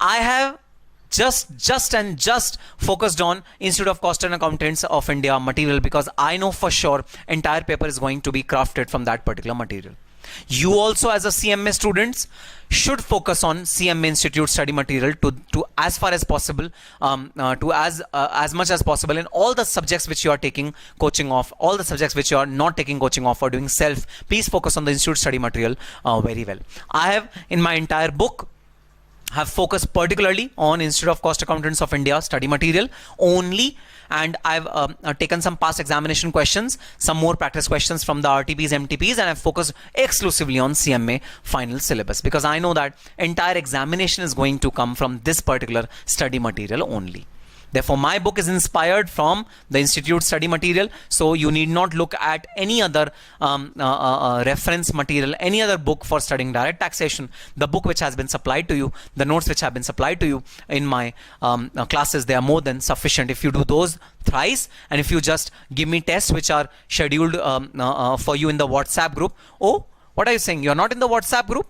I have just focused on Institute of Cost and Accountants of India material, because I know for sure entire paper is going to be crafted from that particular material. You also, as a CMA students, should focus on CMA Institute study material to as far as possible, to as much as possible in all the subjects which you are taking coaching of, all the subjects which you are not taking coaching of or doing self. Please focus on the Institute study material very well. I have in my entire book have focused particularly on Institute of Cost Accountants of India study material only, and I've taken some past examination questions, some more practice questions from the RTPs, MTPs, and I've focused exclusively on CMA final syllabus, because I know that entire examination is going to come from this particular study material only. Therefore, my book is inspired from the Institute study material, so you need not look at any other reference material, any other book for studying direct taxation. The book which has been supplied to you, the notes which have been supplied to you in my classes, they are more than sufficient. If you do those thrice, and if you just give me tests which are scheduled for you in the WhatsApp group. Oh, what are you saying? You are not in the WhatsApp group?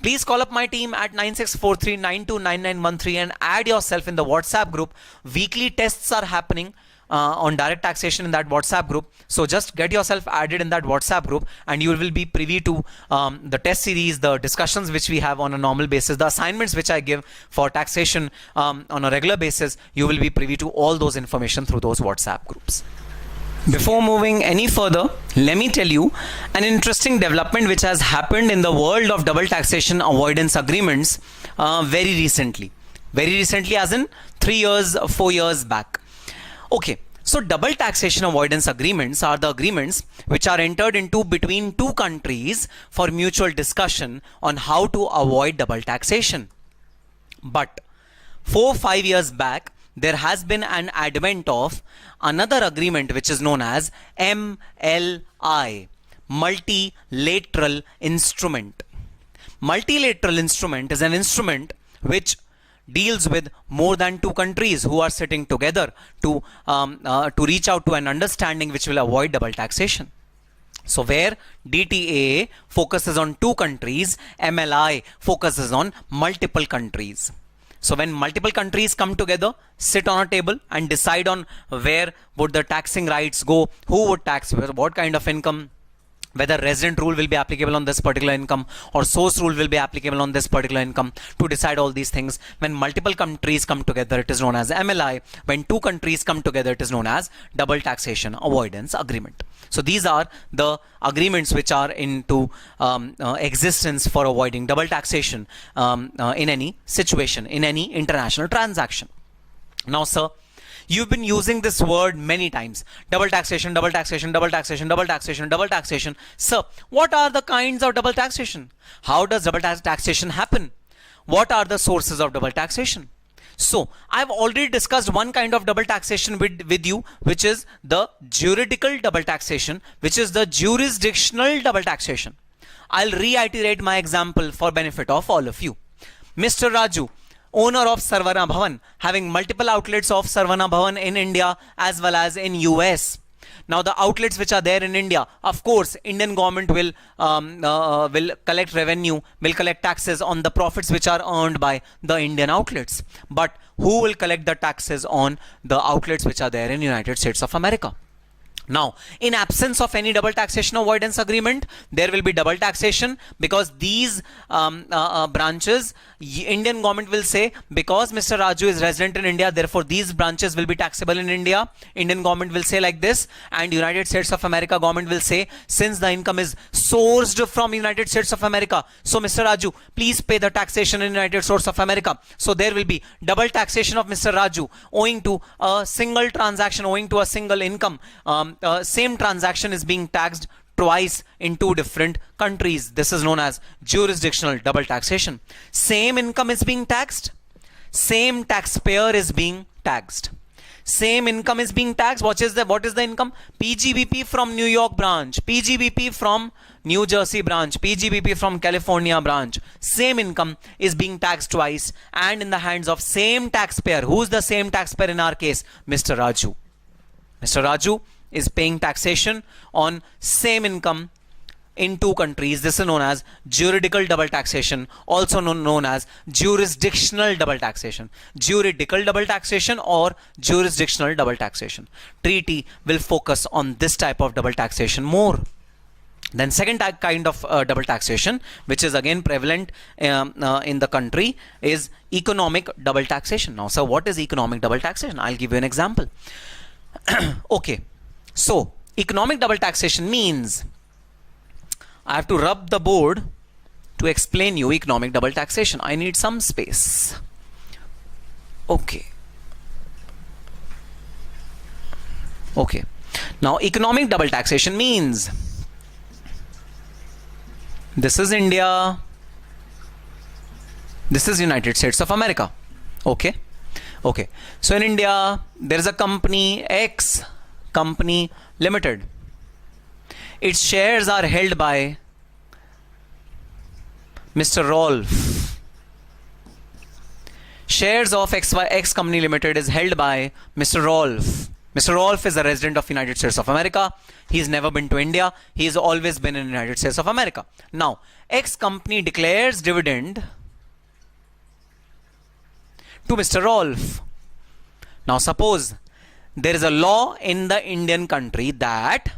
Please call up my team at 9643929913 and add yourself in the WhatsApp group. Weekly tests are happening on direct taxation in that WhatsApp group. So just get yourself added in that WhatsApp group, and you will be privy to the test series, the discussions which we have on a normal basis, the assignments which I give for taxation on a regular basis. You will be privy to all those information through those WhatsApp groups. Before moving any further, let me tell you an interesting development which has happened in the world of double taxation avoidance agreements very recently. Very recently as in 3 years, 4 years back. Okay, so double taxation avoidance agreements are the agreements which are entered into between two countries for mutual discussion on how to avoid double taxation. But 4-5 years back, there has been an advent of another agreement which is known as MLI, multilateral instrument. Multilateral instrument is an instrument which deals with more than two countries who are sitting together to reach out to an understanding which will avoid double taxation. So where DTAA focuses on two countries, MLI focuses on multiple countries. So when multiple countries come together, sit on a table and decide on where would the taxing rights go, who would tax what kind of income, whether resident rule will be applicable on this particular income or source rule will be applicable on this particular income, to decide all these things. When multiple countries come together, it is known as MLI. When two countries come together, it is known as double taxation avoidance agreement. So these are the agreements which are into existence for avoiding double taxation in any situation, in any international transaction. Now, sir, you've been using this word many times. Double taxation, double taxation, double taxation, double taxation, double taxation. Sir, what are the kinds of double taxation? How does double taxation happen? What are the sources of double taxation? So, I've already discussed one kind of double taxation with you, which is the juridical double taxation, which is the jurisdictional double taxation. I'll reiterate my example for benefit of all of you. Mr. Raju, owner of Sarvana Bhavan, having multiple outlets of Sarvana Bhavan in India as well as in US. Now the outlets which are there in India, of course, Indian government will collect revenue, will collect taxes on the profits which are earned by the Indian outlets. But who will collect the taxes on the outlets which are there in United States of America? Now, in absence of any double taxation avoidance agreement, there will be double taxation, because these branches, Indian government will say, because Mr. Raju is resident in India, therefore these branches will be taxable in India. Indian government will say like this, and United States of America government will say, since the income is sourced from United States of America, so Mr. Raju, please pay the taxation in United States of America. So there will be double taxation of Mr. Raju owing to a single transaction, owing to a single income. Same transaction is being taxed twice in two different countries. This is known as jurisdictional double taxation. Same income is being taxed, same taxpayer is being taxed. Same income is being taxed. What is the income? PGBP from New York branch, PGBP from New Jersey branch, PGBP from California branch. Same income is being taxed twice and in the hands of same taxpayer. Who's the same taxpayer in our case? Mr. Raju. Mr. Raju is paying taxation on same income in two countries. This is known as juridical double taxation, also known as jurisdictional double taxation. Juridical double taxation or jurisdictional double taxation. Treaty will focus on this type of double taxation more. Then second kind of double taxation, which is again prevalent in the country, is economic double taxation. Now, so what is economic double taxation? I'll give you an example. Okay, so economic double taxation means, I have to rub the board to explain you economic double taxation. I need some space. Okay. Okay. Now, economic double taxation means, this is India, this is United States of America. Okay. Okay. So in India, there is a company X, company limited. Its shares are held by Mr. Rolf. Shares of X company limited is held by Mr. Rolf. Mr. Rolf is a resident of United States of America. He's never been to India. He's always been in United States of America. Now, X company declares dividend to Mr. Rolf. Now, suppose there is a law in the Indian country that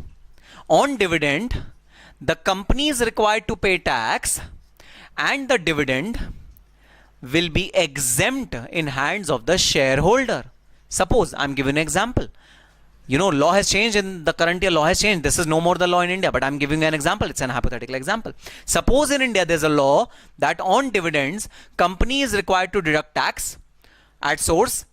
on dividend, the company is required to pay tax and the dividend will be exempt in hands of the shareholder. Suppose, I'm giving an example. You know, law has changed in the current year, law has changed. This is no more the law in India, but I'm giving an example. It's an hypothetical example. Suppose in India, there's a law that on dividends, company is required to deduct tax at source,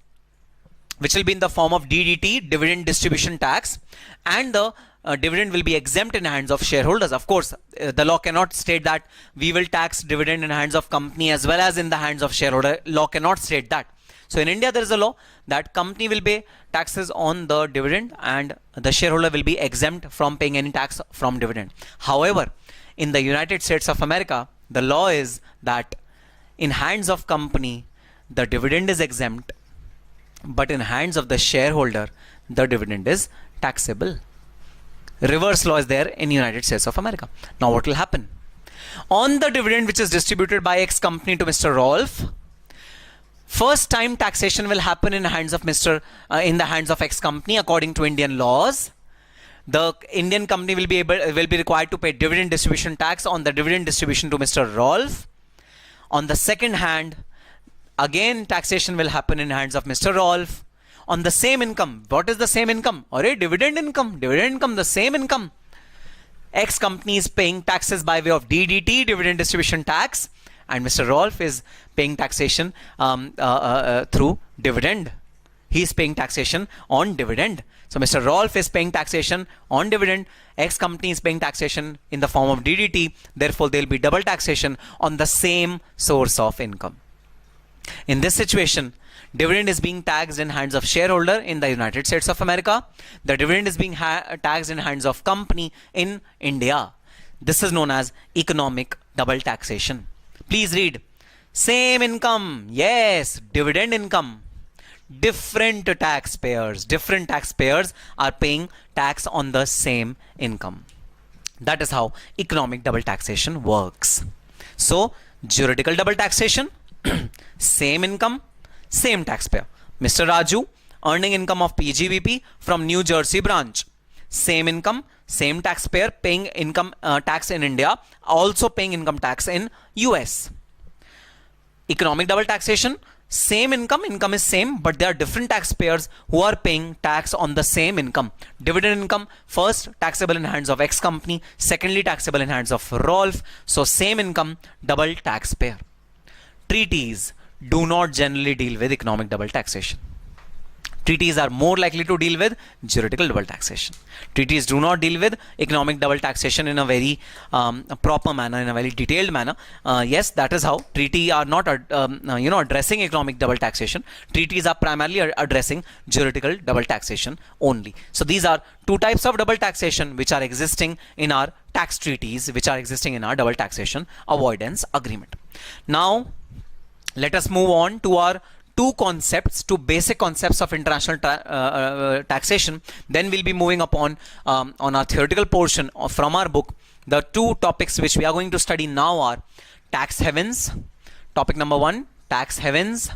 which will be in the form of DDT, dividend distribution tax, and the dividend will be exempt in hands of shareholders. Of course, the law cannot state that we will tax dividend in hands of company as well as in the hands of shareholder. Law cannot state that. So in India, there is a law that company will pay taxes on the dividend and the shareholder will be exempt from paying any tax from dividend. However, in the United States of America, the law is that in hands of company, the dividend is exempt, but in hands of the shareholder, the dividend is taxable. Reverse law is there in United States of America. Now what will happen? On the dividend which is distributed by X company to Mr. Rolf, first time taxation will happen in the hands of in the hands of X company according to Indian laws. The Indian company will be required to pay dividend distribution tax on the dividend distribution to Mr. Rolf. On the second hand, again taxation will happen in hands of Mr. Rolf on the same income. What is the same income? Or a dividend income. Dividend income, the same income. X company is paying taxes by way of DDT, dividend distribution tax, and Mr. Rolf is paying taxation through dividend. He is paying taxation on dividend. So Mr. Rolf is paying taxation on dividend. X company is paying taxation in the form of DDT. Therefore, there will be double taxation on the same source of income. In this situation, dividend is being taxed in hands of shareholder in the United States of America. The dividend is being taxed in hands of company in India. This is known as economic double taxation. Please read. Same income. Yes, dividend income. Different taxpayers are paying tax on the same income. That is how economic double taxation works. So, juridical double taxation, same income, same taxpayer. Mr. Raju earning income of PGBP from New Jersey branch. Same income, same taxpayer paying income tax in India, also paying income tax in US. Economic double taxation, same income is same, but there are different taxpayers who are paying tax on the same income. Dividend income, first taxable in hands of X company, secondly taxable in hands of Rolf. So same income, double taxpayer. Treaties do not generally deal with economic double taxation. Treaties are more likely to deal with juridical double taxation. Treaties do not deal with economic double taxation in a very proper manner, in a very detailed manner. Yes, that is how treaties are not addressing economic double taxation. Treaties are primarily addressing juridical double taxation only. So these are two types of double taxation which are existing in our tax treaties, which are existing in our double taxation avoidance agreement. Now, let us move on to our two basic concepts of international taxation. Then we'll be moving upon on our theoretical portion from our book, The two topics which we are going to study now are tax havens. Topic number 1, tax havens.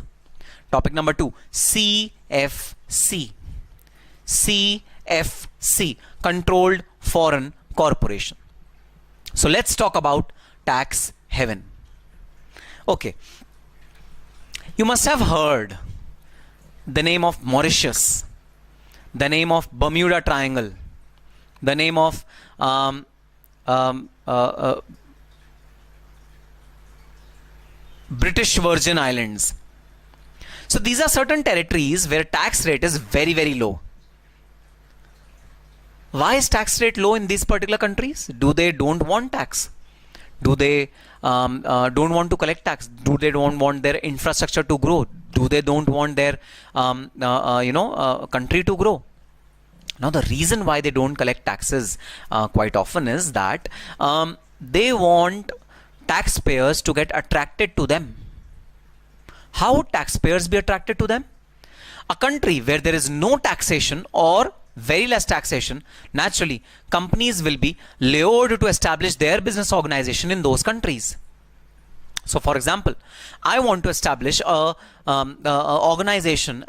Topic number 2, CFC. CFC, Controlled Foreign Corporation. So let's talk about tax haven. Okay. You must have heard the name of Mauritius, the name of Bermuda Triangle, the name of British Virgin Islands. So these are certain territories where tax rate is very, very low. Why is tax rate low in these particular countries? Do they don't want tax? Do they don't want to collect tax? Do they don't want their infrastructure to grow? Do they don't want their country to grow? Now the reason why they don't collect taxes quite often is that they want taxpayers to get attracted to them. How would taxpayers be attracted to them? A country where there is no taxation or very less taxation, naturally companies will be lured to establish their business organization in those countries. So for example, I want to establish an organization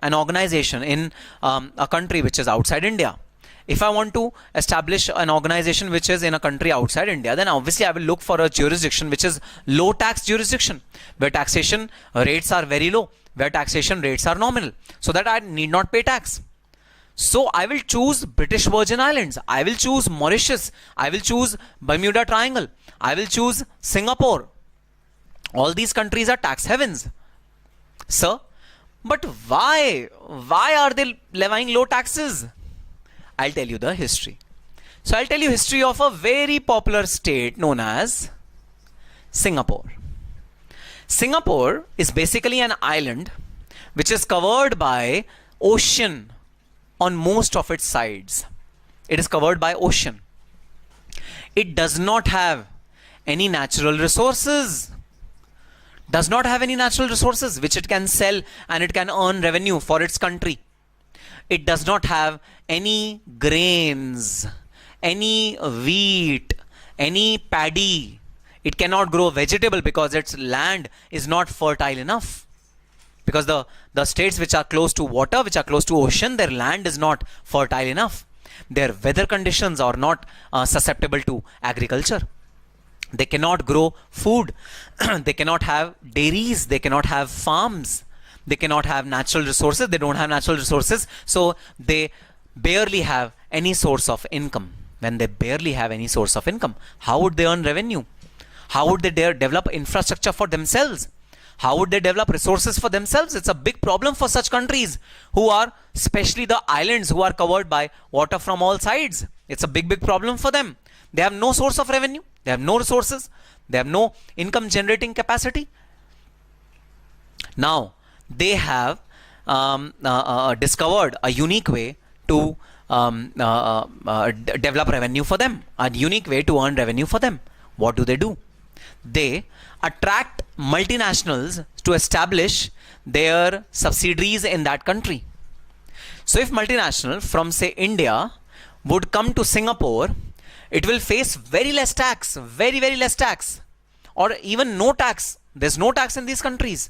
in a country which is outside India. If I want to establish an organization which is in a country outside India, then obviously I will look for a jurisdiction which is low tax jurisdiction, where taxation rates are very low, where taxation rates are nominal, so that I need not pay tax. So I will choose British Virgin Islands, I will choose Mauritius, I will choose Bermuda Triangle, I will choose Singapore. All these countries are tax havens. Sir, but why are they levying low taxes? I'll tell you the history. So I'll tell you history of a very popular state known as Singapore. Singapore is basically an island which is covered by ocean on most of its sides. It is covered by ocean. It does not have any natural resources. Does not have any natural resources which it can sell and it can earn revenue for its country. It does not have any grains, any wheat, any paddy. It cannot grow vegetable because its land is not fertile enough. Because the states which are close to water, which are close to ocean, their land is not fertile enough. Their weather conditions are not susceptible to agriculture. They cannot grow food. They cannot have dairies. They cannot have farms. They cannot have natural resources. They don't have natural resources. So they barely have any source of income. When they barely have any source of income, how would they earn revenue? How would they develop infrastructure for themselves? How would they develop resources for themselves? It's a big problem for such countries who are, especially the islands who are covered by water from all sides. It's a big problem for them. They have no source of revenue. They have no resources. They have no income generating capacity. Now, they have discovered a unique way to develop revenue for them, a unique way to earn revenue for them. What do? They attract multinationals to establish their subsidiaries in that country. So if multinational from say India would come to Singapore, it will face very less tax, very less tax, or even no tax. There's no tax in these countries.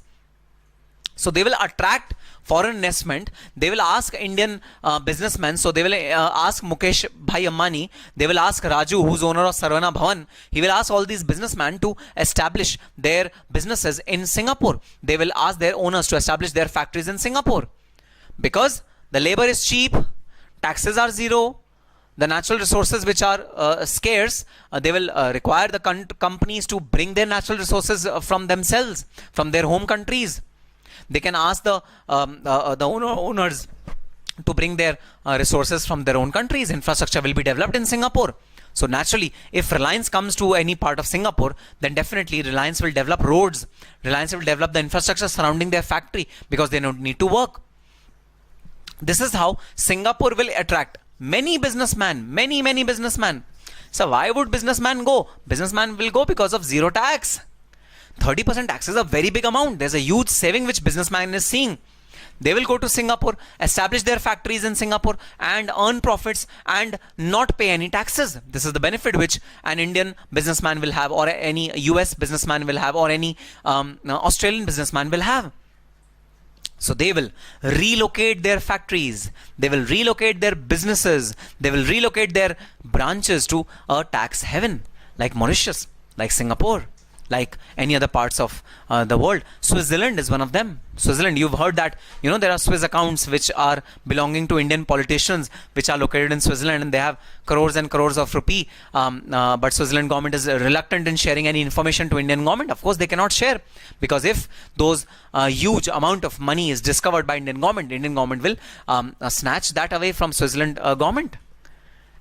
So they will attract foreign investment. They will ask Indian businessmen. So they will ask Mukesh Bhai Ambani. They will ask Raju, who's owner of Sarvana Bhavan. He will ask all these businessmen to establish their businesses in Singapore. They will ask their owners to establish their factories in Singapore. Because the labor is cheap, taxes are zero, the natural resources which are scarce, they will require the companies to bring their natural resources from themselves, from their home countries. They can ask the owners to bring their resources from their own countries. Infrastructure will be developed in Singapore. So naturally, if Reliance comes to any part of Singapore, then definitely Reliance will develop roads. Reliance will develop the infrastructure surrounding their factory because they don't need to work. This is how Singapore will attract many businessmen, many businessmen. So why would businessman go? Businessman will go because of zero tax. 30% tax is a very big amount. There's a huge saving which businessman is seeing. They will go to Singapore, establish their factories in Singapore, and earn profits and not pay any taxes. This is the benefit which an Indian businessman will have, or any US businessman will have, or any Australian businessman will have. So they will relocate their factories, they will relocate their businesses, they will relocate their branches to a tax haven like Mauritius, like Singapore, like any other parts of the world. Switzerland is one of them. Switzerland, you've heard that, you know, there are Swiss accounts which are belonging to Indian politicians which are located in Switzerland, and they have crores and crores of rupee, but Switzerland government is reluctant in sharing any information to Indian government. Of course they cannot share, because if those huge amount of money is discovered by Indian government will snatch that away from Switzerland government,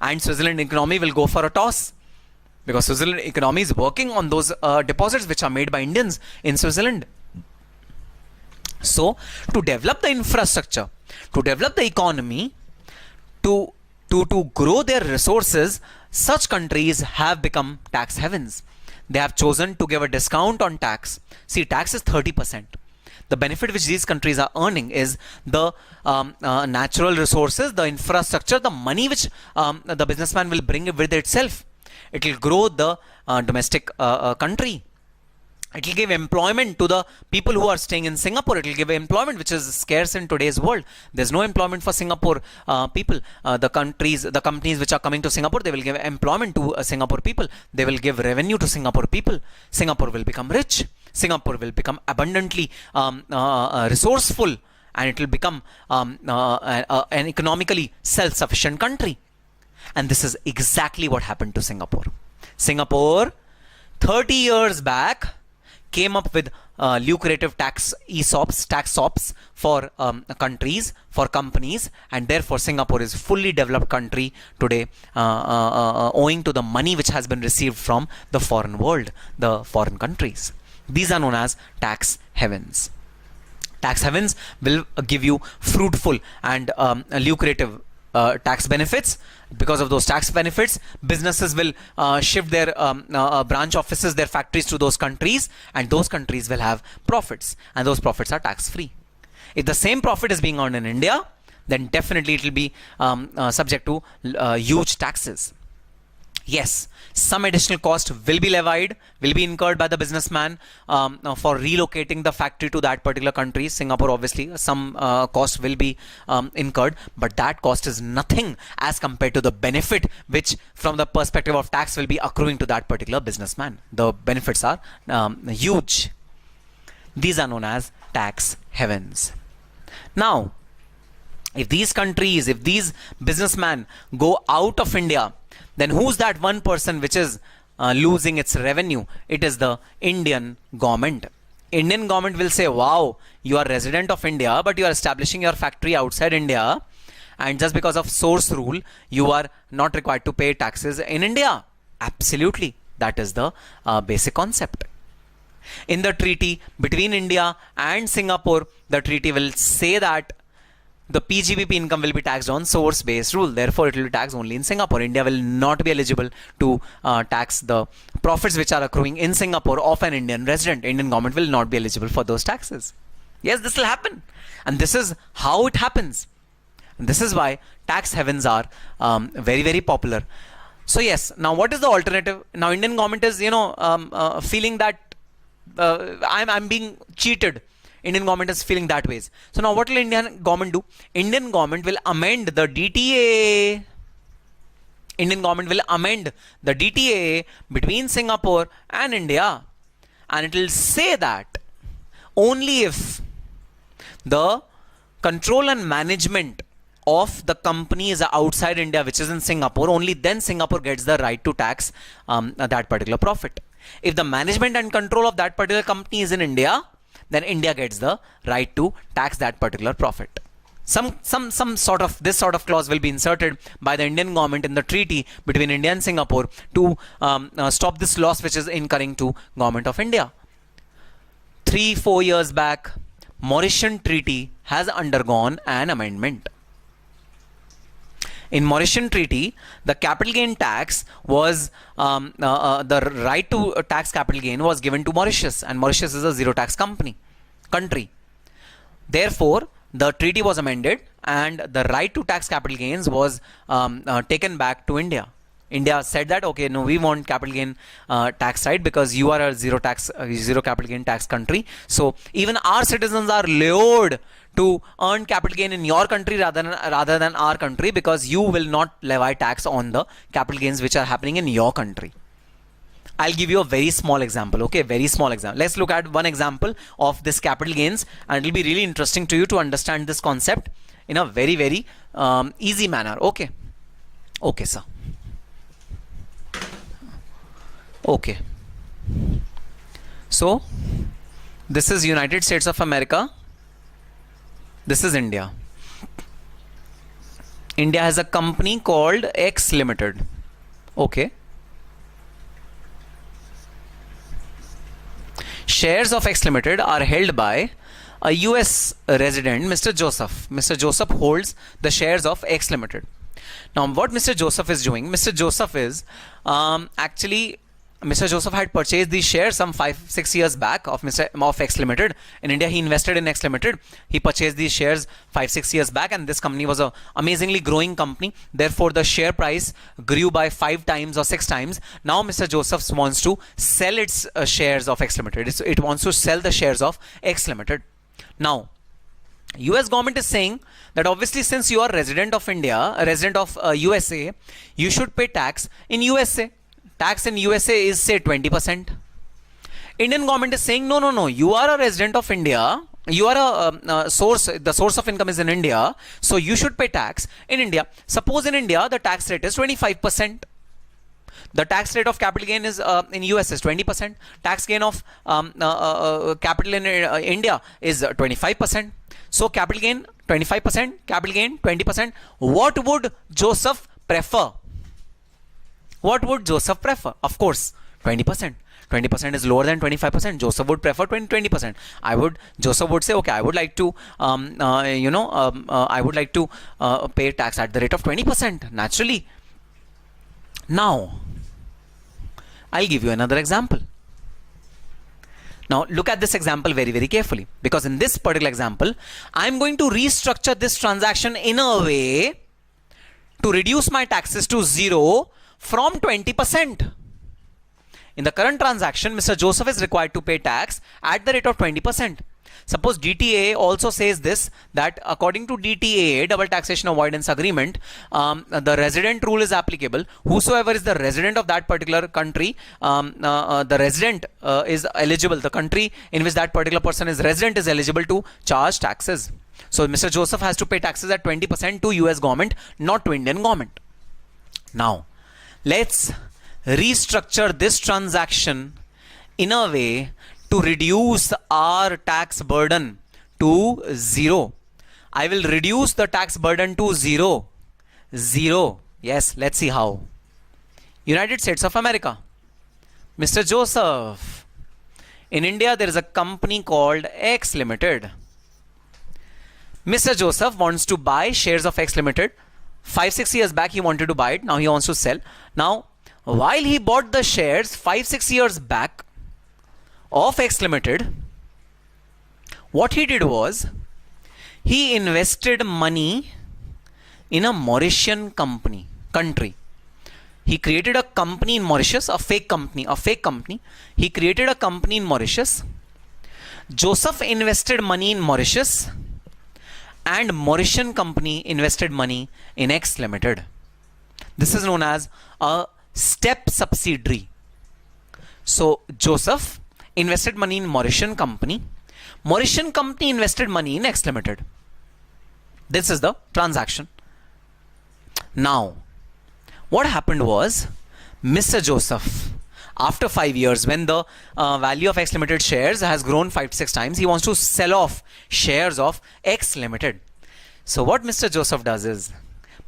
and Switzerland economy will go for a toss, because Switzerland economy is working on those deposits which are made by Indians in Switzerland. So to develop the infrastructure, to develop the economy, to grow their resources, such countries have become tax havens. They have chosen to give a discount on tax. See, tax is 30%. The benefit which these countries are earning is the natural resources, the infrastructure, the money which the businessman will bring with itself. It will grow the domestic country. It will give employment to the people who are staying in Singapore. It will give employment which is scarce in today's world. There's no employment for Singapore people. The companies which are coming to Singapore, they will give employment to Singapore people. They will give revenue to Singapore people. Singapore will become rich. Singapore will become abundantly resourceful, and it will become an economically self-sufficient country. And this is exactly what happened to Singapore. Singapore, 30 years back, came up with lucrative tax ESOPs for countries, for companies, and therefore Singapore is a fully developed country today, owing to the money which has been received from the foreign world, the foreign countries. These are known as tax havens. Tax havens will give you fruitful and lucrative tax benefits. Because of those tax benefits, businesses will shift their branch offices, their factories to those countries, and those countries will have profits, and those profits are tax free. If the same profit is being earned in India, then definitely it will be subject to huge taxes. Yes, some additional cost will be levied, will be incurred by the businessman for relocating the factory to that particular country. Singapore, obviously, some cost will be incurred, but that cost is nothing as compared to the benefit which, from the perspective of tax, will be accruing to that particular businessman. The benefits are huge. These are known as tax havens. Now, if these countries, if these businessmen go out of India, then who's that one person which is losing its revenue? It is the Indian government. Indian government will say, wow, you are resident of India, but you are establishing your factory outside India, and just because of source rule, you are not required to pay taxes in India. Absolutely. That is the basic concept. In the treaty between India and Singapore, the treaty will say that the PGBP income will be taxed on source-based rule. Therefore, it will be taxed only in Singapore. India will not be eligible to tax the profits which are accruing in Singapore of an Indian resident. Indian government will not be eligible for those taxes. Yes, this will happen. And this is how it happens. And this is why tax havens are very, very popular. So yes, now what is the alternative? Now Indian government is, feeling that I'm being cheated. Indian government is feeling that ways. So now what will Indian government do? Indian government will amend the DTA. Indian government will amend the DTA between Singapore and India. And it will say that only if the control and management of the company is outside India, which is in Singapore, only then Singapore gets the right to tax that particular profit. If the management and control of that particular company is in India, then India gets the right to tax that particular profit. Some sort of this sort of clause will be inserted by the Indian government in the treaty between India and Singapore to stop this loss which is incurring to government of India. 3-4 years back, Mauritian treaty has undergone an amendment. In Mauritian treaty, the capital gain tax was the right to tax capital gain was given to Mauritius, and Mauritius is a zero tax country. Therefore, the treaty was amended and the right to tax capital gains was taken back to India. India said that, okay, no, we want capital gain tax right because you are a zero capital gain tax country. So even our citizens are lured to earn capital gain in your country rather than our country, because you will not levy tax on the capital gains which are happening in your country. I'll give you a very small example, okay, very small example. Let's look at one example of this capital gains, and it'll be really interesting to you to understand this concept in a very, very easy manner. Okay, okay, sir. Okay, so this is United States of America, this is India. India has a company called X Limited. Okay, shares of X Limited are held by a US resident, Mr. Joseph. Mr. Joseph holds the shares of X Limited. Now what Mr. Joseph is doing, Mr. Joseph is actually Mr. Joseph had purchased these shares some 5-6 years back of X Limited. In India, he invested in X Limited. He purchased these shares 5-6 years back, and this company was a amazingly growing company. Therefore, the share price grew by 5 times or 6 times. Now, Mr. Joseph wants to sell its shares of X Limited. It wants to sell the shares of X Limited. Now, US government is saying that obviously since you are resident of India, a resident of USA, you should pay tax in USA. Tax in USA is say 20%. Indian government is saying no, you are a resident of India, you are the source of income is in India, so you should pay tax in India. Suppose in India the tax rate is 25%. The tax rate of capital gain is in US is 20%. Tax gain of capital in India is 25%. So capital gain 25%, capital gain 20%. What would Joseph prefer? What would Joseph prefer? Of course, 20%. 20% is lower than 25%. Joseph would prefer 20%. Joseph would say, okay, I would like to, I would like to pay tax at the rate of 20%. Naturally. Now, I'll give you another example. Now, look at this example very, very carefully, because in this particular example, I'm going to restructure this transaction in a way to reduce my taxes to 0 from 20%. In the current transaction, Mr. Joseph is required to pay tax at the rate of 20%. Suppose DTA also says this, that according to DTA, Double Taxation Avoidance Agreement, the resident rule is applicable. Whosoever is the resident of that particular country, the resident is eligible, the country in which that particular person is resident is eligible to charge taxes. So Mr. Joseph has to pay taxes at 20% to US government, not to Indian government. Now, let's restructure this transaction in a way to reduce our tax burden to 0. I will reduce the tax burden to 0. 0. Yes, let's see how. United States of America. Mr. Joseph. In India, there is a company called X Limited. Mr. Joseph wants to buy shares of X Limited. 5-6 years back he wanted to buy it. Now he wants to sell. Now, while he bought the shares 5-6 years back of X Limited, what he did was he invested money in a Mauritian country. He created a company in Mauritius, a fake company. He created a company in Mauritius. Joseph invested money in Mauritius, and Mauritian company invested money in X Limited. This is known as a step subsidiary. So Joseph invested money in Mauritian company. Mauritian company invested money in X Limited. This is the transaction. Now, what happened was, Mr. Joseph, after 5 years, when the value of X Limited shares has grown 5-6 times, he wants to sell off shares of X Limited. So what Mr. Joseph does is,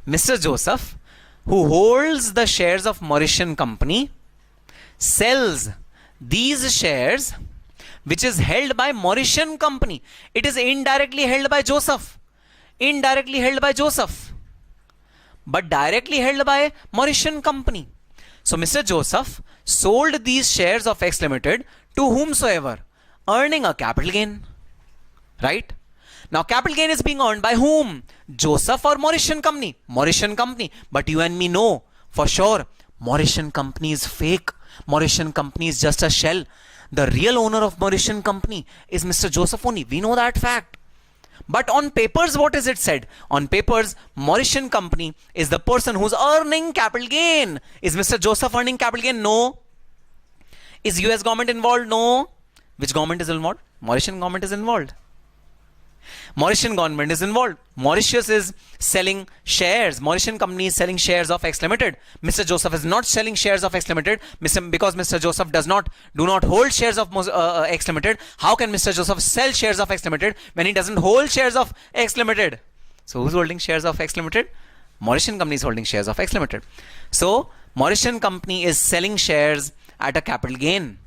Mr. Joseph, who holds the shares of Mauritian company, sells these shares, which is held by Mauritian company. It is indirectly held by Joseph. Indirectly held by Joseph, but directly held by Mauritian company. So Mr. Joseph sold these shares of X Limited to whomsoever, earning a capital gain. Right? Now capital gain is being earned by whom? Joseph or Mauritian company? Mauritian company. But you and me know for sure Mauritian company is fake. Mauritian company is just a shell. The real owner of Mauritian company is Mr. Joseph only. We know that fact. But on papers, what is it said? On papers, Mauritian company is the person who's earning capital gain. Is Mr. Joseph earning capital gain? No. Is US government involved? No. Which government is involved? Mauritian government is involved. Mauritian government is involved. Mauritius is selling shares. Mauritian company is selling shares of X Limited. Mr. Joseph is not selling shares of X Limited because Mr. Joseph do not hold shares of X Limited. How can Mr. Joseph sell shares of X Limited when he doesn't hold shares of X Limited? So who's holding shares of X Limited? Mauritian company is holding shares of X Limited. So Mauritian company is selling shares at a capital gain.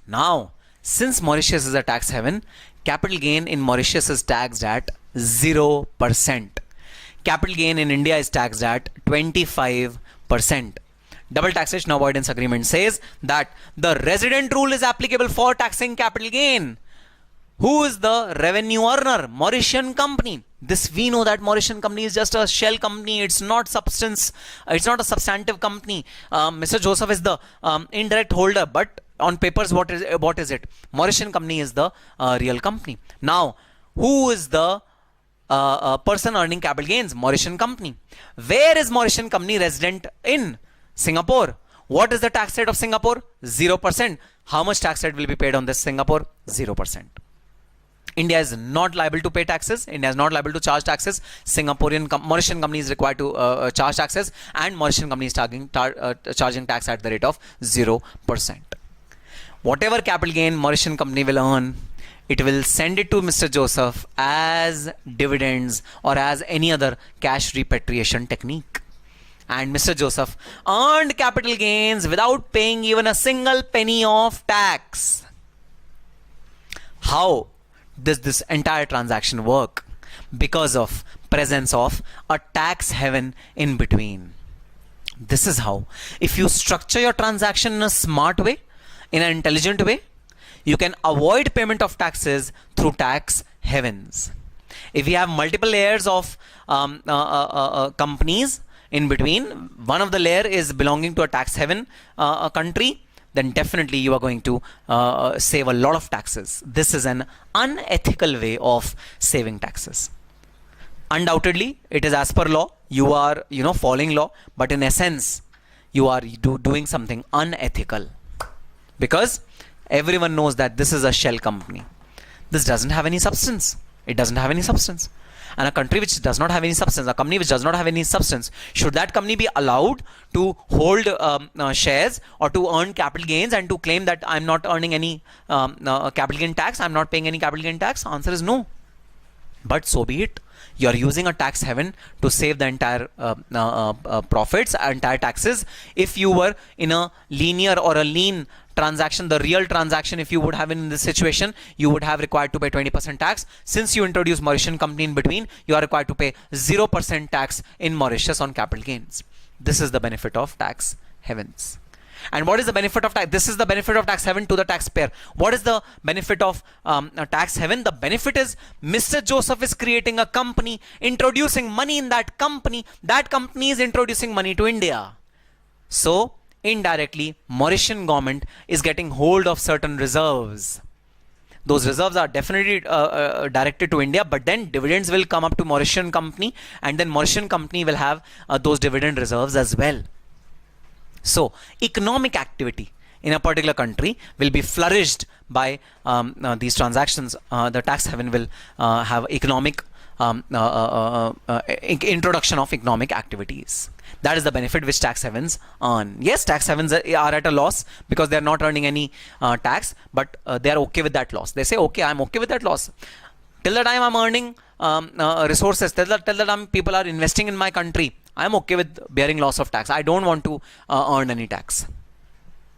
Now, since Mauritius is a tax haven, capital gain in Mauritius is taxed at 0%. Capital gain in India is taxed at 25%. Double taxation avoidance agreement says that the resident rule is applicable for taxing capital gain. Who is the revenue earner? Mauritian company. This we know that Mauritian company is just a shell company. It's not substance. It's not a substantive company. Mr. Joseph is the indirect holder, but on papers, what is it? Mauritian company is the real company. Now, who is the person earning capital gains? Mauritian company. Where is Mauritian company resident in? Singapore. What is the tax rate of Singapore? 0%. How much tax rate will be paid on this Singapore? 0%. India is not liable to pay taxes. India is not liable to charge taxes. Mauritian company is required to charge taxes, and Mauritian company is charging tax at the rate of 0%. Whatever capital gain Mauritian company will earn, it will send it to Mr. Joseph as dividends or as any other cash repatriation technique. And Mr. Joseph earned capital gains without paying even a single penny of tax. How does this entire transaction work? Because of presence of a tax haven in between. This is how. If you structure your transaction in a smart way, in an intelligent way, you can avoid payment of taxes through tax havens. If you have multiple layers of companies in between, one of the layer is belonging to a tax haven country, then definitely you are going to save a lot of taxes. This is an unethical way of saving taxes. Undoubtedly, it is as per law. You are, following law, but in essence, you are doing something unethical. Because everyone knows that this is a shell company. This doesn't have any substance. It doesn't have any substance. And a country which does not have any substance, a company which does not have any substance, should that company be allowed to hold shares or to earn capital gains and to claim that I'm not earning any capital gain tax, I'm not paying any capital gain tax? Answer is no. But so be it. You are using a tax haven to save the entire profits, entire taxes. If you were in a linear or a lean transaction, the real transaction, if you would have in this situation, you would have required to pay 20% tax. Since you introduce Mauritian company in between, you are required to pay 0% tax in Mauritius on capital gains. This is the benefit of tax havens. And what is the benefit of tax? This is the benefit of tax haven to the taxpayer. What is the benefit of a tax haven? The benefit is Mr. Joseph is creating a company, introducing money in that company. That company is introducing money to India. So indirectly, Mauritian government is getting hold of certain reserves. Those reserves are definitely directed to India, but then dividends will come up to Mauritian company, and then Mauritian company will have those dividend reserves as well. So economic activity in a particular country will be flourished by these transactions. The tax haven will have economic introduction of economic activities. That is the benefit which tax havens earn. Yes, tax havens are at a loss because they are not earning any tax, but they are okay with that loss. They say, okay, I'm okay with that loss. Till the time I'm earning resources, till the time people are investing in my country, I'm okay with bearing loss of tax. I don't want to earn any tax.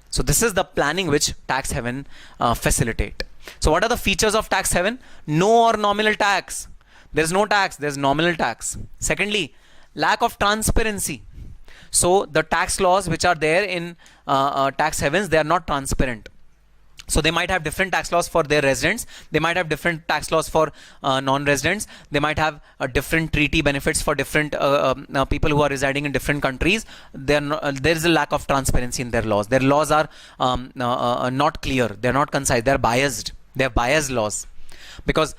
So this is the planning which tax haven facilitate. So what are the features of tax haven? No or nominal tax. There's no tax, there's nominal tax. Secondly, lack of transparency. So the tax laws which are there in tax havens, they are not transparent. So they might have different tax laws for their residents. They might have different tax laws for non-residents. They might have different treaty benefits for different people who are residing in different countries. There is a lack of transparency in their laws. Their laws are not clear. They're not concise. They're biased. They're biased laws. Because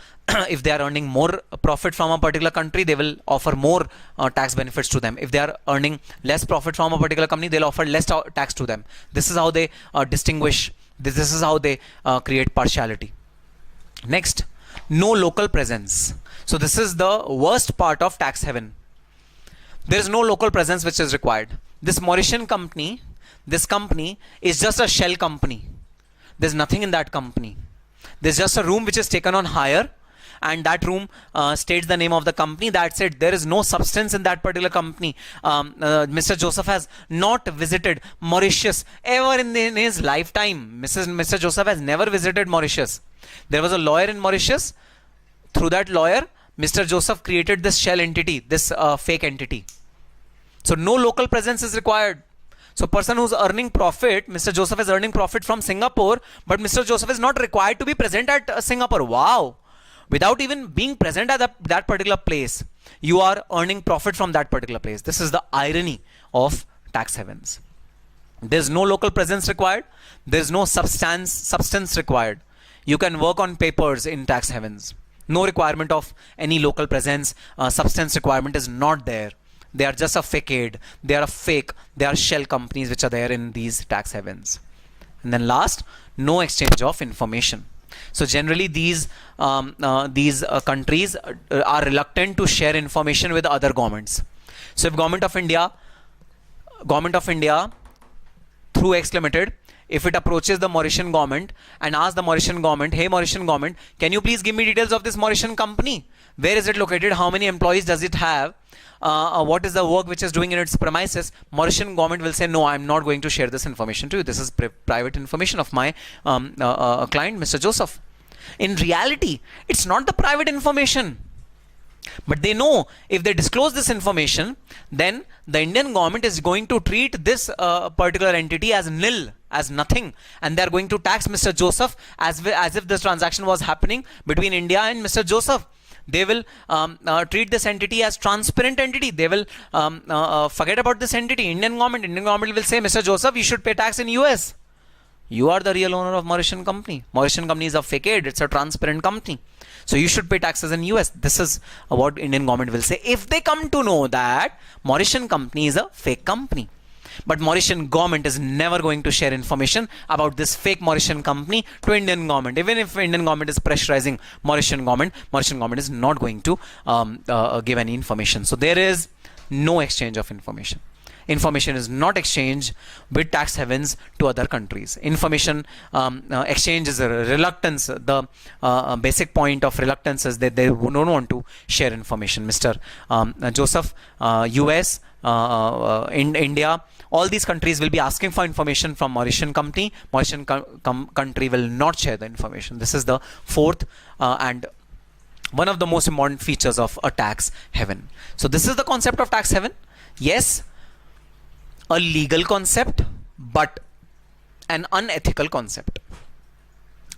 if they are earning more profit from a particular country, they will offer more tax benefits to them. If they are earning less profit from a particular company, they'll offer less tax to them. This is how they distinguish. This is how they create partiality. Next, no local presence. So this is the worst part of tax haven. There is no local presence which is required. This Mauritian company, this company is just a shell company. There's nothing in that company. There's just a room which is taken on hire, and that room states the name of the company. That's it. There is no substance in that particular company. Mr. Joseph has not visited Mauritius ever in his lifetime. Mr. Joseph has never visited Mauritius. There was a lawyer in Mauritius. Through that lawyer, Mr. Joseph created this shell entity, this fake entity. So no local presence is required. So person who's earning profit, Mr. Joseph is earning profit from Singapore, but Mr. Joseph is not required to be present at Singapore. Wow. Without even being present at that particular place, you are earning profit from that particular place. This is the irony of tax havens. There's no local presence required. There's no substance required. You can work on papers in tax havens. No requirement of any local presence. Substance requirement is not there. They are just a facade. They are a fake. They are shell companies which are there in these tax havens. And then last, no exchange of information. So generally these countries are reluctant to share information with other governments. So if Government of India through X Limited, if it approaches the Mauritian government and asks the Mauritian government, hey Mauritian government, can you please give me details of this Mauritian company? Where is it located? How many employees does it have? What is the work which is doing in its premises? Mauritian government will say, no, I'm not going to share this information to you. This is private information of my client, Mr. Joseph. In reality, it's not the private information. But they know if they disclose this information, then the Indian government is going to treat this particular entity as nil, as nothing, and they are going to tax Mr. Joseph as if this transaction was happening between India and Mr. Joseph. They will treat this entity as transparent entity. They will forget about this entity. Indian government will say, Mr. Joseph, you should pay tax in US. You are the real owner of Mauritian company. Mauritian company is a facade. It's a transparent company. So you should pay taxes in US. This is what Indian government will say if they come to know that Mauritian company is a fake company. But Mauritian government is never going to share information about this fake Mauritian company to Indian government. Even if Indian government is pressurizing Mauritian government is not going to give any information. So there is no exchange of information. Information is not exchanged with tax havens to other countries. Information exchange is a reluctance. The basic point of reluctance is that they don't want to share information. Mr. Joseph, US, in India, all these countries will be asking for information from Mauritian company. Mauritian country will not share the information. This is the fourth and one of the most important features of a tax haven. So this is the concept of tax haven. Yes, a legal concept, but an unethical concept.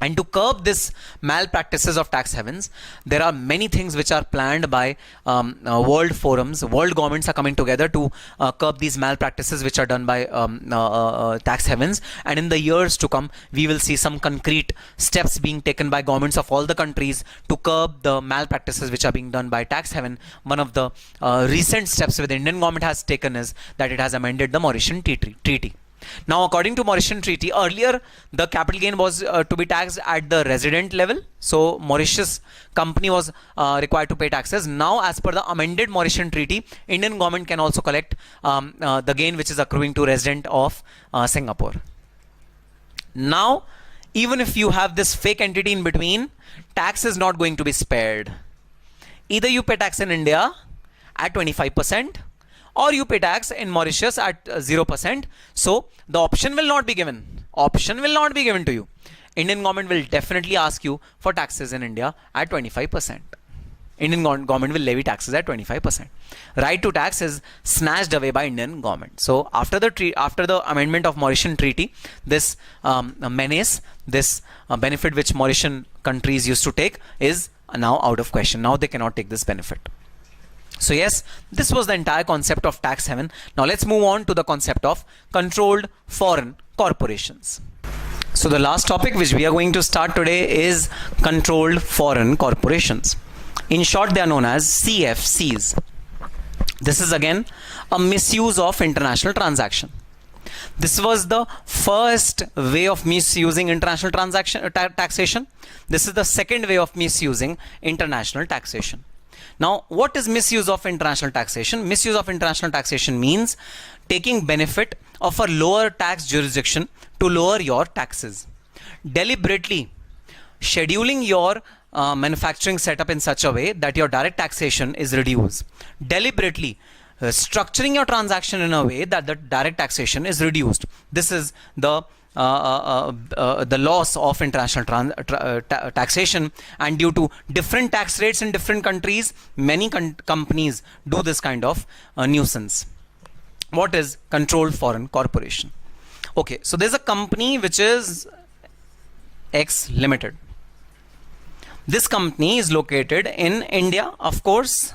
And to curb this malpractices of tax havens, there are many things which are planned by world forums. World governments are coming together to curb these malpractices which are done by tax havens. And in the years to come, we will see some concrete steps being taken by governments of all the countries to curb the malpractices which are being done by tax haven. One of the recent steps which the Indian government has taken is that it has amended the Mauritian Treaty. Now, according to Mauritian Treaty, earlier the capital gain was to be taxed at the resident level. So Mauritius company was required to pay taxes. Now, as per the amended Mauritian Treaty, Indian government can also collect the gain which is accruing to resident of Singapore. Now, even if you have this fake entity in between, tax is not going to be spared. Either you pay tax in India at 25%, or you pay tax in Mauritius at 0%. So the option will not be given. Option will not be given to you. Indian government will definitely ask you for taxes in India at 25%. Indian government will levy taxes at 25%. Right to tax is snatched away by Indian government. So after the amendment of Mauritian Treaty, this menace, this benefit which Mauritian countries used to take is now out of question. Now they cannot take this benefit. So yes, this was the entire concept of tax haven. Now let's move on to the concept of controlled foreign corporations. So the last topic which we are going to start today is controlled foreign corporations. In short, they are known as CFCs. This is again a misuse of international transaction. This was the first way of misusing international taxation. This is the second way of misusing international taxation. Now, what is misuse of international taxation? Misuse of international taxation means taking benefit of a lower tax jurisdiction to lower your taxes. Deliberately scheduling your manufacturing setup in such a way that your direct taxation is reduced. Deliberately structuring your transaction in a way that the direct taxation is reduced. This is the loss of international taxation, and due to different tax rates in different countries, many companies do this kind of nuisance. What is controlled foreign corporation? Okay, so there's a company which is X Limited. This company is located in India, of course,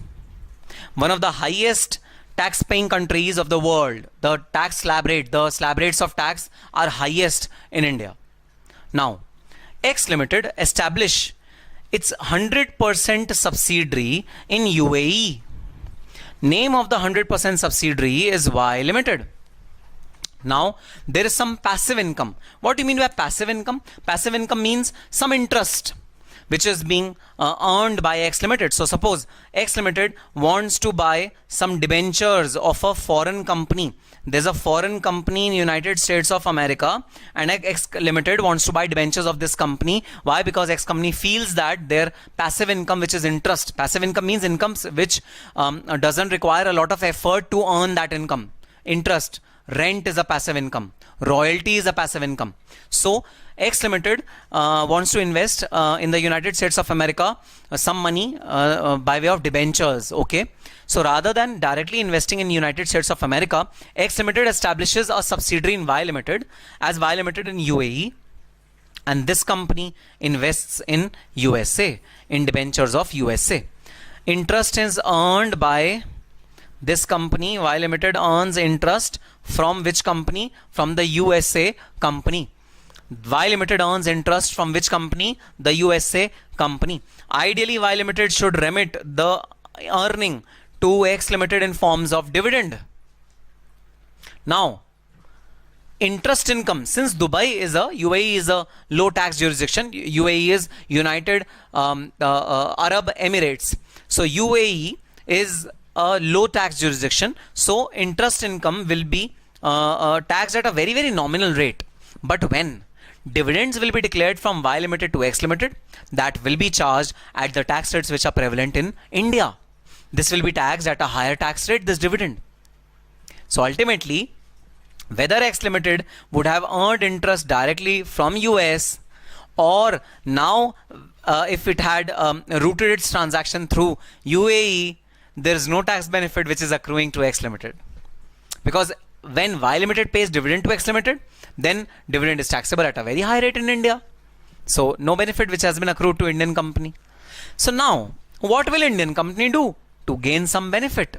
one of the highest tax paying countries of the world. The tax slab rate, the slab rates of tax are highest in India. Now, X Limited established its 100% subsidiary in UAE. Name of the 100% subsidiary is Y Limited. Now, there is some passive income. What do you mean by passive income? Passive income means some interest which is being earned by X Limited. So suppose X Limited wants to buy some debentures of a foreign company. There's a foreign company in United States of America, and X Limited wants to buy debentures of this company. Why? Because X company feels that their passive income, which is interest. Passive income means incomes which doesn't require a lot of effort to earn that income. Interest, rent is a passive income. Royalty is a passive income. So X Limited wants to invest in the United States of America some money by way of debentures. Okay, so rather than directly investing in United States of America, X Limited establishes a subsidiary in Y Limited as Y Limited in UAE, and this company invests in USA, in debentures of USA. Interest is earned by this company. Y Limited earns interest from which company? From the USA company. Y Limited earns interest from which company? The USA company. Ideally, Y Limited should remit the earning to X Limited in forms of dividend. Now, interest income, since UAE is a low tax jurisdiction, UAE is United Arab Emirates. So UAE is a low tax jurisdiction, so interest income will be taxed at a very, very nominal rate. But when dividends will be declared from Y Limited to X Limited, that will be charged at the tax rates which are prevalent in India. This will be taxed at a higher tax rate, this dividend. So ultimately, whether X Limited would have earned interest directly from US, or now if it had routed its transaction through UAE, there is no tax benefit which is accruing to X Limited. Because when Y Limited pays dividend to X Limited, then dividend is taxable at a very high rate in India. So no benefit which has been accrued to Indian company. So now, what will Indian company do to gain some benefit?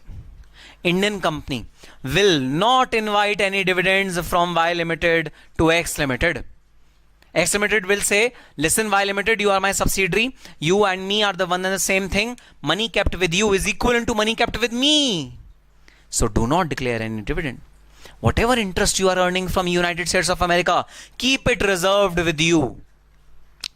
Indian company will not invite any dividends from Y Limited to X Limited. X Limited will say, listen Y Limited, you are my subsidiary. You and me are the one and the same thing. Money kept with you is equivalent to money kept with me. So do not declare any dividend. Whatever interest you are earning from United States of America, keep it reserved with you.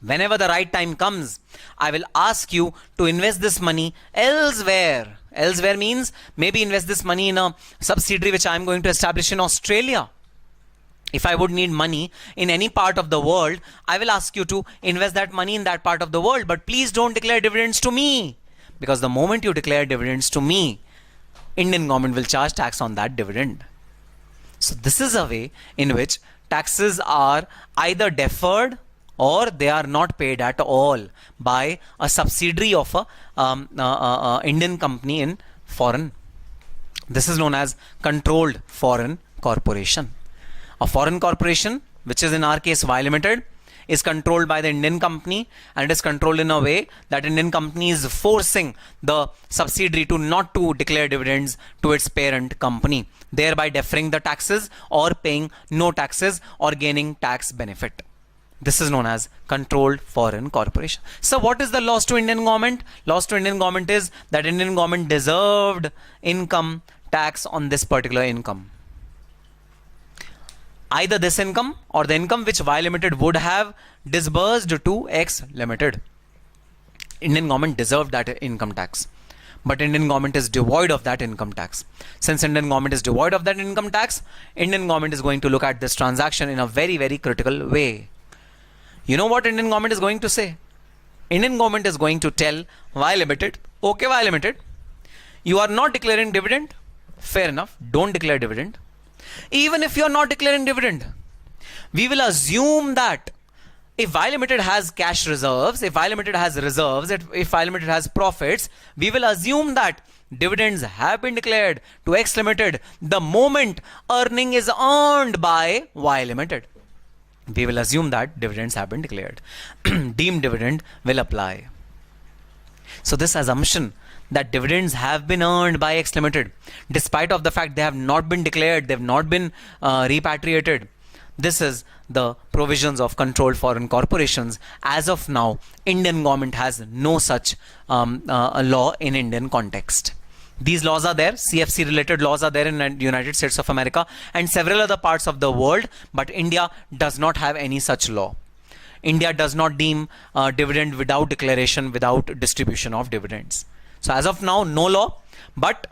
Whenever the right time comes, I will ask you to invest this money elsewhere. Elsewhere means maybe invest this money in a subsidiary which I am going to establish in Australia. If I would need money in any part of the world, I will ask you to invest that money in that part of the world. But please don't declare dividends to me. Because the moment you declare dividends to me, Indian government will charge tax on that dividend. So this is a way in which taxes are either deferred or they are not paid at all by a subsidiary of a Indian company in foreign. This is known as controlled foreign corporation. A foreign corporation, which is in our case Y Limited, is controlled by the Indian company, and it is controlled in a way that Indian company is forcing the subsidiary to not to declare dividends to its parent company, thereby deferring the taxes or paying no taxes or gaining tax benefit. This is known as controlled foreign corporation. So what is the loss to Indian government? Loss to Indian government is that Indian government deserved income tax on this particular income. Either this income or the income which Y Limited would have disbursed to X Limited. Indian government deserved that income tax. But Indian government is devoid of that income tax. Since Indian government is devoid of that income tax, Indian government is going to look at this transaction in a very, very critical way. You know what Indian government is going to say? Indian government is going to tell Y Limited, okay Y Limited, you are not declaring dividend. Fair enough, don't declare dividend. Even if you are not declaring dividend, we will assume that if Y Limited has cash reserves, if Y Limited has reserves, if Y Limited has profits, we will assume that dividends have been declared to X Limited the moment earning is earned by Y Limited. We will assume that dividends have been declared. Deemed dividend will apply. So this assumption that dividends have been earned by X Limited, despite of the fact they have not been declared, they have not been repatriated. This is the provisions of controlled foreign corporations. As of now, Indian government has no such law in Indian context. These laws are there, CFC related laws are there in the United States of America and several other parts of the world, but India does not have any such law. India does not deem dividend without declaration, without distribution of dividends. So as of now, no law, but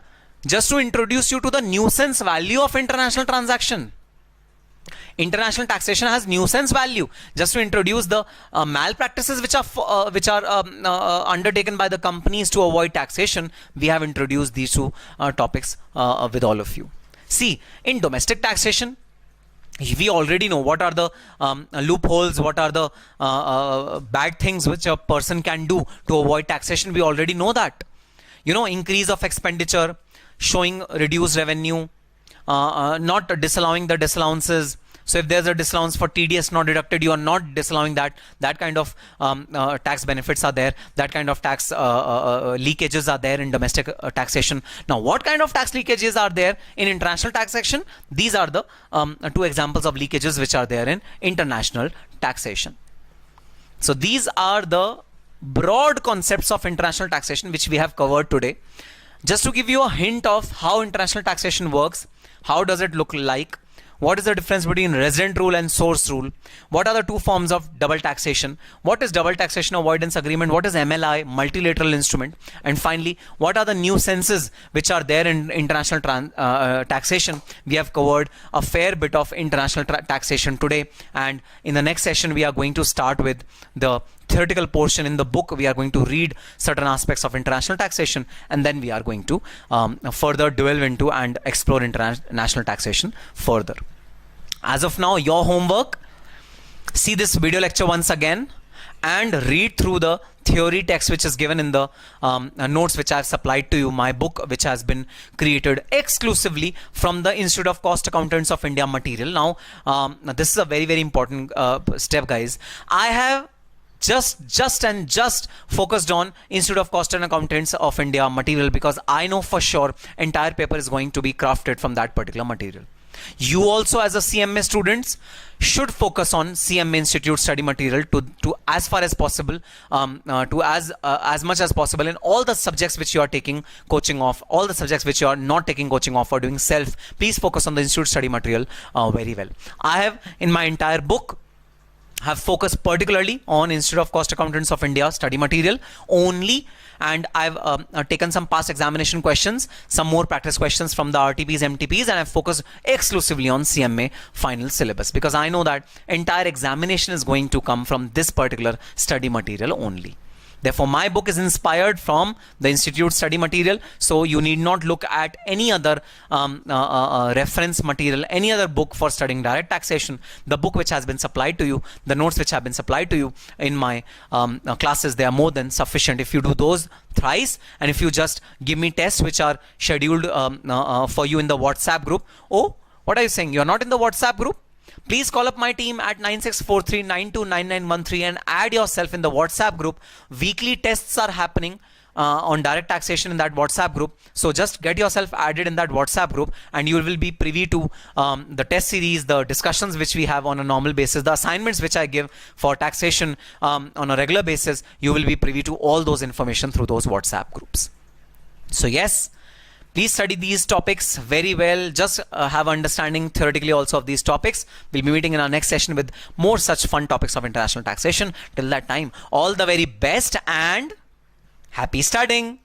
just to introduce you to the nuisance value of international transaction. International taxation has nuisance value. Just to introduce the malpractices which are undertaken by the companies to avoid taxation, we have introduced these two topics with all of you. See, in domestic taxation, we already know what are the loopholes, what are the bad things which a person can do to avoid taxation. We already know that. You know, increase of expenditure, showing reduced revenue, not disallowing the disallowances. So if there's a disallowance for TDS not deducted, you are not disallowing that. That kind of tax benefits are there. That kind of tax leakages are there in domestic taxation. Now, what kind of tax leakages are there in international taxation? These are the two examples of leakages which are there in international taxation. So these are the broad concepts of international taxation which we have covered today. Just to give you a hint of how international taxation works, how does it look like? What is the difference between resident rule and source rule? What are the two forms of double taxation? What is double taxation avoidance agreement? What is MLI, multilateral instrument? And finally, what are the nuisances which are there in international taxation? We have covered a fair bit of international taxation today. And in the next session, we are going to start with the theoretical portion. In the book, we are going to read certain aspects of international taxation, and then we are going to further delve into and explore international taxation further. As of now, your homework, see this video lecture once again and read through the theory text which is given in the notes which I have supplied to you, my book which has been created exclusively from the Institute of Cost Accountants of India material. Now, this is a very, very important step, guys. I have just focused on Institute of Cost and Accountants of India material because I know for sure entire paper is going to be crafted from that particular material. You also as a CMA students should focus on CMA Institute study material to as far as possible, to as much as possible in all the subjects which you are taking coaching of, all the subjects which you are not taking coaching of or doing self. Please focus on the Institute study material very well. I have in my entire book have focused particularly on Institute of Cost Accountants of India study material only, and I've taken some past examination questions, some more practice questions from the RTPs, MTPs, and I've focused exclusively on CMA final syllabus because I know that entire examination is going to come from this particular study material only. Therefore, my book is inspired from the Institute study material. So you need not look at any other reference material, any other book for studying direct taxation. The book which has been supplied to you, the notes which have been supplied to you in my classes, they are more than sufficient. If you do those thrice, and if you just give me tests which are scheduled for you in the WhatsApp group. Oh, what are you saying? You're not in the WhatsApp group? Please call up my team at 9643929913 and add yourself in the WhatsApp group. Weekly tests are happening on direct taxation in that WhatsApp group. So just get yourself added in that WhatsApp group, and you will be privy to the test series, the discussions which we have on a normal basis, the assignments which I give for taxation on a regular basis. You will be privy to all those information through those WhatsApp groups. So yes, please study these topics very well. Just have understanding theoretically also of these topics. We'll be meeting in our next session with more such fun topics of international taxation. Till that time, all the very best and happy studying.